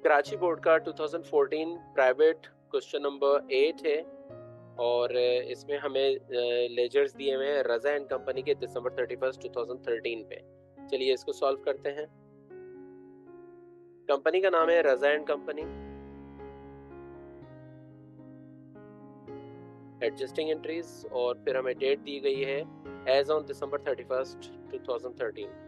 Karachi board का 2014 private question number 8 है और इसमें हमें लेजर्स दिए हुए हैं रजा एंड कंपनी के दिसंबर 31 2013 पे। चलिए इसको सॉल्व करते हैं। कंपनी का नाम है Raza and company. Adjusting entries और फिर हमें डेट दी गई है as on December 31 2013।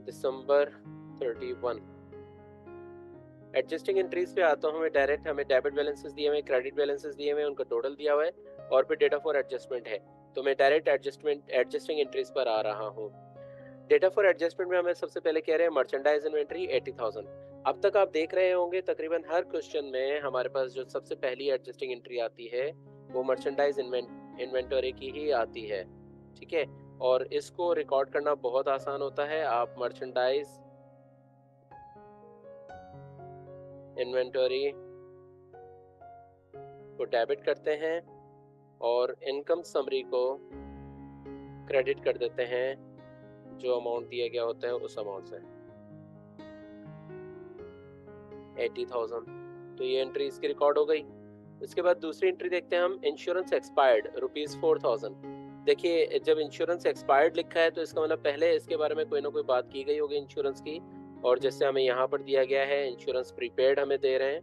December 31। Adjusting entries पे आता हूँ मैं डायरेक्ट। हमें डेबिट बैलेंसेस दिए हुए, क्रेडिट बैलेंसेस दिए हुए, उनका टोटल दिया हुआ है और फिर डेटा फॉर एडजस्टमेंट है। तो मैं डायरेक्ट एडजस्टिंग एंट्रीज पर आ रहा हूँ। डेटा फॉर एडजस्टमेंट में हमें सबसे पहले कह रहे हैं मर्चेंडाइज इन्वेंट्री 80,000। अब तक आप देख रहे होंगे तकरीबन हर क्वेश्चन में हमारे पास जो सबसे पहली एडजस्टिंग एंट्री आती है वो मर्चेंडाइज इन्वेंटरी की ही आती है, ठीक है। और इसको रिकॉर्ड करना बहुत आसान होता है। आप मर्चेंडाइज इन्वेंटरी को डेबिट करते हैं और इनकम समरी को क्रेडिट कर देते हैं जो अमाउंट दिया गया होता है उस अमाउंट से 80,000। तो ये एंट्री इसकी रिकॉर्ड हो गई। इसके बाद दूसरी एंट्री देखते हैं हम। Insurance expired ₹4,000। देखिए जब इंश्योरेंस एक्सपायर्ड लिखा है तो इसका मतलब पहले इसके बारे में कोई ना कोई बात की गई होगी इंश्योरेंस की। और जैसे हमें यहाँ पर दिया गया है इंश्योरेंस प्रीपेड हमें दे रहे हैं।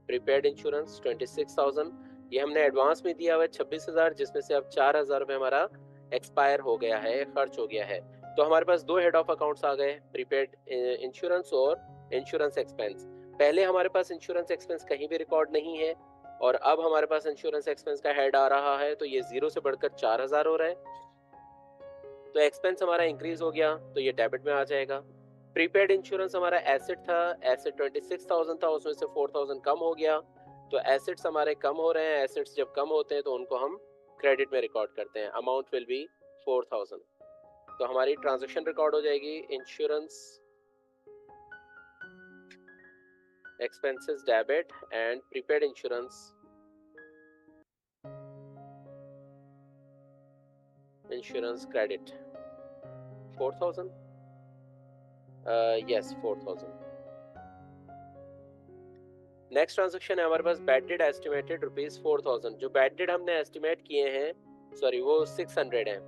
Prepaid insurance 26,000। ये हमने एडवांस में दिया हुआ है 26,000, जिसमें से अब 4,000 रुपये हमारा एक्सपायर हो गया है, खर्च हो गया है। तो हमारे पास दो हेड ऑफ अकाउंट्स आ गए, प्रीपेड इंश्योरेंस और इंश्योरेंस एक्सपेंस। पहले हमारे पास इंश्योरेंस एक्सपेंस कहीं भी रिकॉर्ड नहीं है और अब हमारे पास इंश्योरेंस एक्सपेंस का हेड आ रहा है, तो ये 0 से बढ़कर 4,000 हो रहा है। तो एक्सपेंस हमारा इंक्रीज हो गया तो ये डेबिट में आ जाएगा। प्रीपेड इंश्योरेंस हमारा एसेट था, एसेट 26,000 था, उसमें से 4,000 कम हो गया। तो एसेट्स हमारे कम हो रहे हैं। एसेट्स जब कम होते हैं तो उनको हम क्रेडिट में रिकॉर्ड करते हैं। Amount will be 4,000। तो हमारी ट्रांजैक्शन रिकॉर्ड हो जाएगी insurance expenses debit and prepaid insurance credit 4,000। Yes 4,000। Next transaction है हमारे पास बैड डेट एस्टिमेटेड ₹4,000। जो बैड डेट हमने एस्टिमेट किए हैं, सॉरी वो 600 है।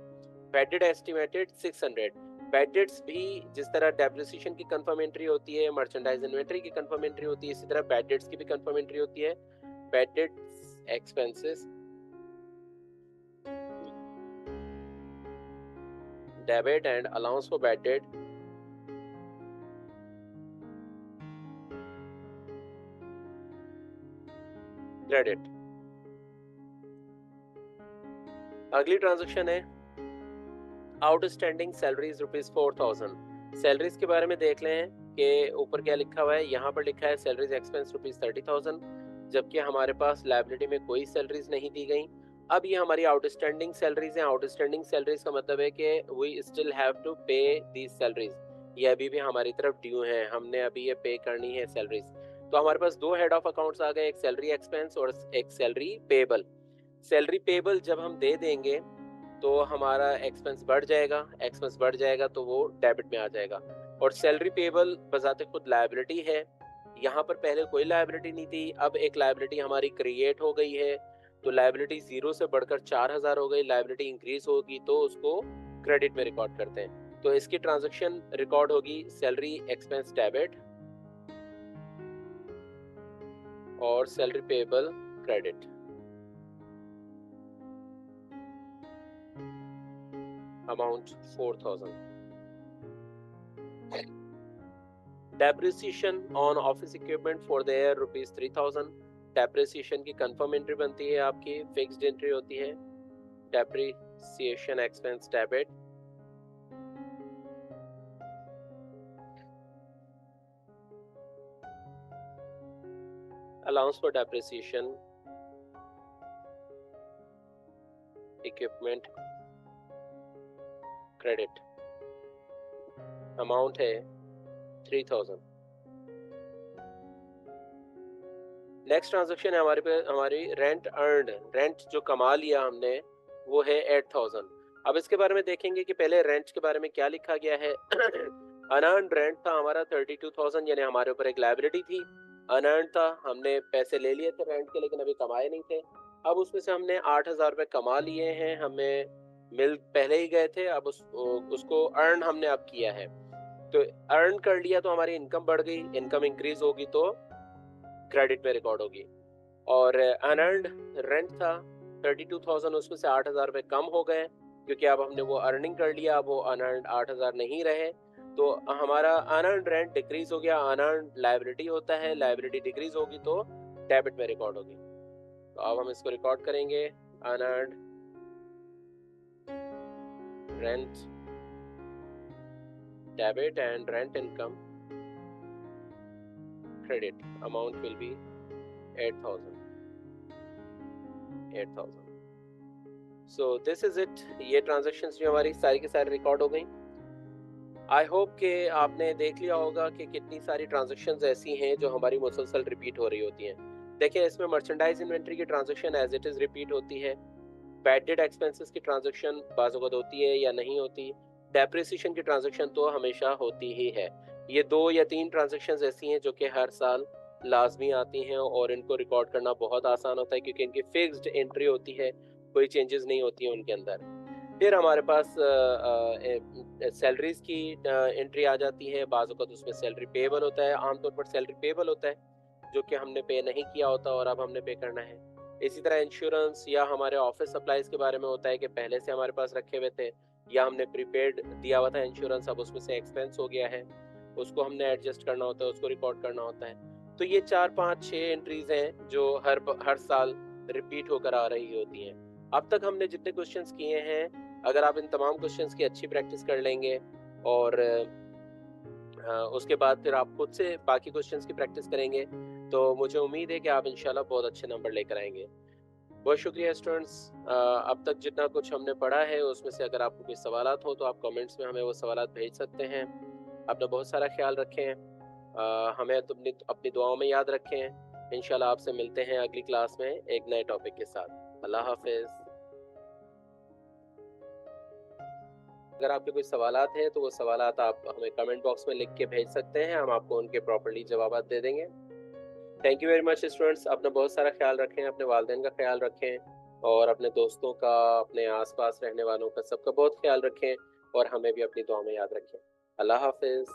Bad date estimated 600। Bad debts भी जिस तरह डेप्रिसिएशन की कंफर्मेंट्री होती है, मर्चेंडाइज इन्वेंटरी की कंफर्मेंट्री होती है, इसी तरह बैड डेट्स की भी कंफर्मेंट्री होती है। Bad debts expenses debit and allowance for bad debt credit. अगली ट्रांजैक्शन है आउटस्टैंडिंग सैलरीज ₹4,000। सैलरीज के बारे में देख लें कि ऊपर क्या लिखा हुआ है। यहाँ पर लिखा है सैलरीज एक्सपेंस ₹30,000, जबकि हमारे पास लायबिलिटी में कोई सैलरीज नहीं दी गई। अब ये हमारी आउटस्टैंडिंग सैलरीज हैं। आउटस्टैंडिंग सैलरीज का मतलब है कि वी स्टिल हैव टू पे दीज सैलरीज। ये अभी भी हमारी तरफ ड्यू हैं, हमने अभी ये पे करनी है सैलरीज। तो हमारे पास दो हेड ऑफ अकाउंट्स आ गए, एक सैलरी एक्सपेंस और एक सैलरी पेबल। सैलरी पेबल जब हम दे देंगे तो हमारा एक्सपेंस बढ़ जाएगा। एक्सपेंस बढ़ जाएगा तो वो डेबिट में आ जाएगा। और सैलरी पेबल बजाते खुद लायबिलिटी है। यहाँ पर पहले कोई लायबिलिटी नहीं थी, अब एक लायबिलिटी हमारी क्रिएट हो गई है। तो लायबिलिटी 0 से बढ़कर 4,000 हो गई। लायबिलिटी इंक्रीज होगी तो उसको क्रेडिट में रिकॉर्ड करते हैं। तो इसकी ट्रांजैक्शन रिकॉर्ड होगी सैलरी एक्सपेंस डेबिट और salary payable credit. Amount 4,000। Depreciation on office equipment for the year ₹3,000। Depreciation की कंफर्म एंट्री बनती है, आपकी फिक्स्ड एंट्री होती है। Depreciation expense debit allowance for depreciation equipment credit. Amount है 3,000। नेक्स्ट ट्रांजेक्शन है हमारी रेंट अर्नड, रेंट जो कमा लिया हमने वो है 8000। अब इसके बारे में देखेंगे कि पहले रेंट के बारे में क्या लिखा गया है। अनअर्न्ड रेंट था हमारा 32,000, यानी हमारे ऊपर एक लाइबिलिटी थी। अनअर्न्ड था, हमने पैसे ले लिए थे रेंट के लेकिन अभी कमाए नहीं थे। अब उसमें से हमने 8,000 रुपये कमा लिए हैं, हमें मिल पहले ही गए थे, अब उसको अर्न हमने अब किया है। तो अर्न कर लिया तो हमारी इनकम बढ़ गई, इनकम इंक्रीज होगी तो क्रेडिट में रिकॉर्ड होगी। और अनअर्न्ड रेंट था 32,000, उसमें से 8,000 रुपये कम हो गए क्योंकि अब हमने वो अर्निंग कर लिया, अब वो अनअर्न्ड 8,000 नहीं रहे, तो हमारा अनअर्न्ड रेंट डिक्रीज हो गया। अनअर्न्ड लाइबिलिटी होता है, लाइबिलिटी डिक्रीज होगी तो डेबिट में रिकॉर्ड होगी। तो अब हम इसको रिकॉर्ड करेंगे, unearned rent debit and rent income credit amount will be 8,000। So this is it. ये ट्रांजेक्शन्स जो हमारी सारी की सारी रिकॉर्ड हो गई। आई होप कि आपने देख लिया होगा कि कितनी सारी ट्रांजेक्शन्स ऐसी हैं जो हमारी मुसलसल रिपीट हो रही होती हैं। देखिए इसमें मर्चेंडाइज इन्वेंट्री की transaction as it is repeat होती है, बैड डेट एक्सपेंसेस की ट्रांजेक्शन बाज़ वक़्त होती है या नहीं होती, डेप्रिसिएशन की ट्रांजेक्शन तो हमेशा होती ही है। ये 2 या 3 ट्रांजेक्शन्स ऐसी हैं जो कि हर साल लाजमी आती हैं और इनको रिकॉर्ड करना बहुत आसान होता है क्योंकि इनकी फिक्स्ड एंट्री होती है, कोई चेंजेस नहीं होती हैं उनके अंदर। फिर हमारे पास सैलरीज की एंट्री आ जाती है, बाज़ वक़्त उसमें सैलरी पेएबल होता है, आमतौर पर सैलरी पेएबल होता है जो कि हमने पे नहीं किया होता और अब हमने पे करना है। इसी तरह इंश्योरेंस या हमारे ऑफिस सप्लाईज के बारे में होता है कि पहले से हमारे पास रखे हुए थे या हमने प्रीपेड दिया हुआ था इंश्योरेंस, अब उसमें से एक्सपेंस हो गया है, उसको हमने एडजस्ट करना होता है, उसको रिकॉर्ड करना होता है। तो ये 4, 5, 6 एंट्रीज हैं जो हर साल रिपीट होकर आ रही होती हैं। अब तक हमने जितने क्वेश्चंस किए हैं, अगर आप इन तमाम क्वेश्चंस की अच्छी प्रैक्टिस कर लेंगे और उसके बाद फिर आप खुद से बाकी क्वेश्चंस की प्रैक्टिस करेंगे, तो मुझे उम्मीद है कि आप इंशाल्लाह बहुत अच्छे नंबर लेकर आएंगे। बहुत शुक्रिया स्टूडेंट्स। अब तक जितना कुछ हमने पढ़ा है उसमें से अगर आपको कोई सवालात हो तो आप कमेंट्स में हमें वो सवालात भेज सकते हैं। अपना बहुत सारा ख्याल रखें, हमें अपनी अपनी दुआओं में याद रखें। इंशाल्लाह आपसे मिलते हैं अगली क्लास में एक नए टॉपिक के साथ। अल्लाह हाफिज़। अगर आपके कोई सवालात हैं तो वो सवालात आप हमें कमेंट बॉक्स में लिख के भेज सकते हैं, हम आपको उनके प्रॉपर्ली जवाब दे देंगे। Thank you very much students. अपना बहुत सारा ख्याल रखें, अपने वालिदैन का ख्याल रखें और अपने दोस्तों का, अपने आसपास रहने वालों का, सबका बहुत ख्याल रखें और हमें भी अपनी दुआ में याद रखें। अल्लाह हाफिज़।